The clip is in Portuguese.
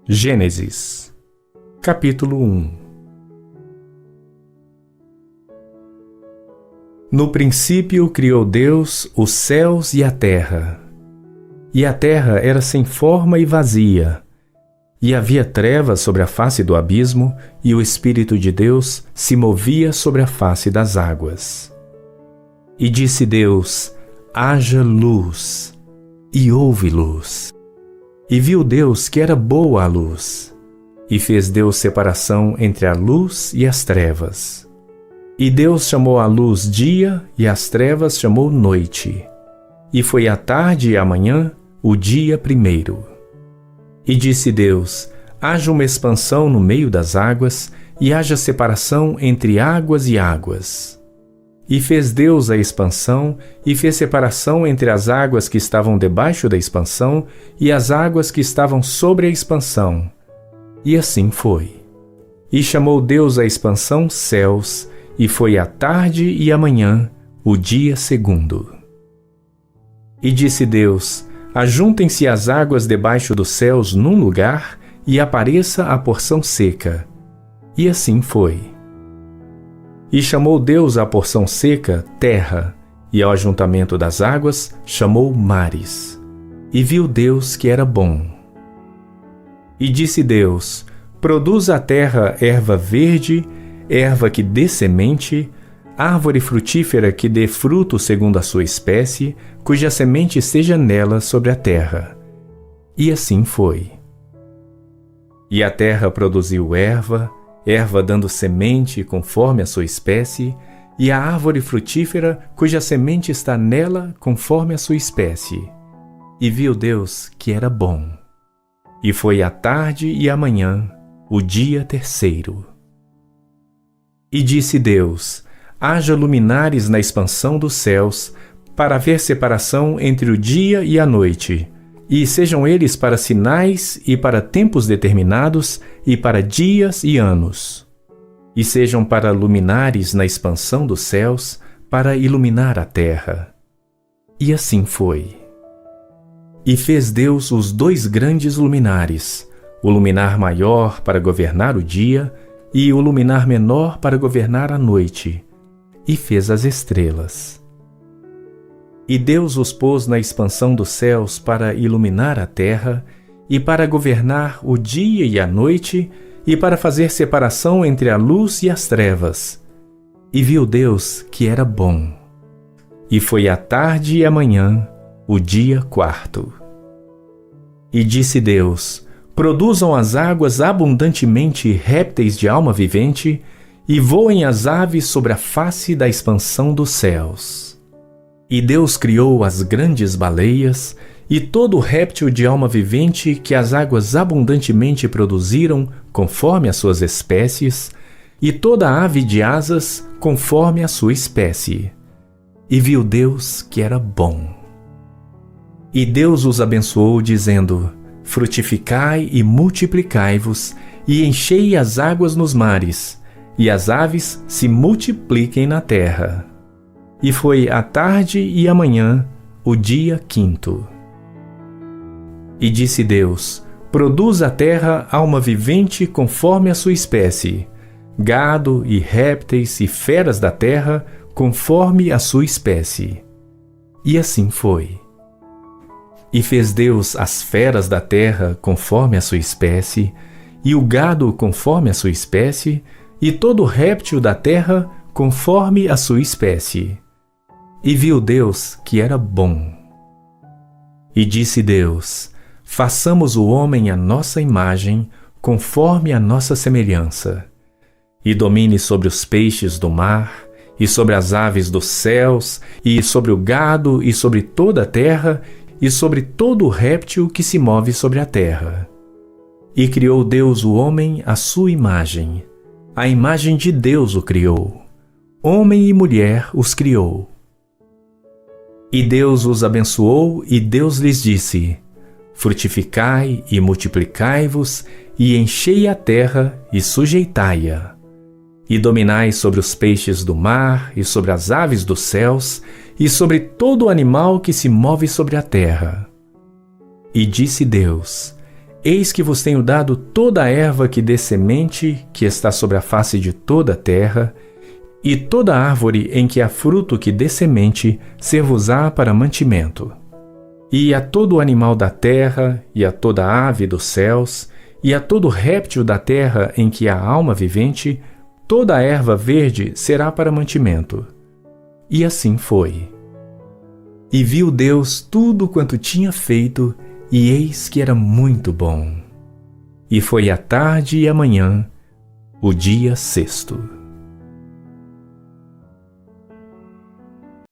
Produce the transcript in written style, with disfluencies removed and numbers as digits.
Gênesis, capítulo 1. No princípio criou Deus os céus e a terra. E a terra era sem forma e vazia, e havia trevas sobre a face do abismo, e o Espírito de Deus se movia sobre a face das águas. E disse Deus: haja luz, e houve luz. E viu Deus que era boa a luz, e fez Deus separação entre a luz e as trevas. E Deus chamou a luz dia, e as trevas chamou noite. E foi a tarde e a manhã o dia primeiro. E disse Deus: haja uma expansão no meio das águas, e haja separação entre águas e águas. E fez Deus a expansão, e fez separação entre as águas que estavam debaixo da expansão e as águas que estavam sobre a expansão. E assim foi. E chamou Deus a expansão céus, e foi a tarde e a manhã, o dia segundo. E disse Deus: ajuntem-se as águas debaixo dos céus num lugar, e apareça a porção seca. E assim foi. E chamou Deus à porção seca terra, e ao ajuntamento das águas chamou mares. E viu Deus que era bom. E disse Deus: produza a terra erva verde, erva que dê semente, árvore frutífera que dê fruto segundo a sua espécie, cuja semente esteja nela sobre a terra. E assim foi. E a terra produziu erva dando semente conforme a sua espécie, e a árvore frutífera cuja semente está nela conforme a sua espécie. E viu Deus que era bom. E foi a tarde e a manhã, o dia terceiro. E disse Deus: haja luminares na expansão dos céus, para haver separação entre o dia e a noite, e sejam eles para sinais e para tempos determinados, e para dias e anos. E sejam para luminares na expansão dos céus, para iluminar a terra. E assim foi. E fez Deus os dois grandes luminares, o luminar maior para governar o dia, e o luminar menor para governar a noite, e fez as estrelas. E Deus os pôs na expansão dos céus para iluminar a terra, e para governar o dia e a noite, e para fazer separação entre a luz e as trevas. E viu Deus que era bom. E foi a tarde e a manhã, o dia quarto. E disse Deus: produzam as águas abundantemente répteis de alma vivente, e voem as aves sobre a face da expansão dos céus. E Deus criou as grandes baleias, e todo réptil de alma vivente que as águas abundantemente produziram, conforme as suas espécies, e toda ave de asas, conforme a sua espécie. E viu Deus que era bom. E Deus os abençoou, dizendo: frutificai e multiplicai-vos, e enchei as águas nos mares, e as aves se multipliquem na terra. E foi a tarde e a manhã, o dia quinto. E disse Deus: produz a terra alma vivente conforme a sua espécie, gado e répteis e feras da terra conforme a sua espécie. E assim foi. E fez Deus as feras da terra conforme a sua espécie, e o gado conforme a sua espécie, e todo réptil da terra conforme a sua espécie. E viu Deus que era bom. E disse Deus: façamos o homem à nossa imagem, conforme a nossa semelhança, e domine sobre os peixes do mar, e sobre as aves dos céus, e sobre o gado, e sobre toda a terra, e sobre todo réptil que se move sobre a terra. E criou Deus o homem à sua imagem. A imagem de Deus o criou. Homem e mulher os criou. E Deus os abençoou, e Deus lhes disse: frutificai e multiplicai-vos, e enchei a terra e sujeitai-a. E dominai sobre os peixes do mar, e sobre as aves dos céus, e sobre todo animal que se move sobre a terra. E disse Deus: Eis que vos tenho dado toda a erva que dê semente, que está sobre a face de toda a terra, e toda árvore em que há fruto que dê semente, ser-vos-á para mantimento. E a todo animal da terra, e a toda ave dos céus, e a todo réptil da terra em que há alma vivente, toda a erva verde será para mantimento. E assim foi. E viu Deus tudo quanto tinha feito, e eis que era muito bom. E foi a tarde e a manhã, o dia sexto.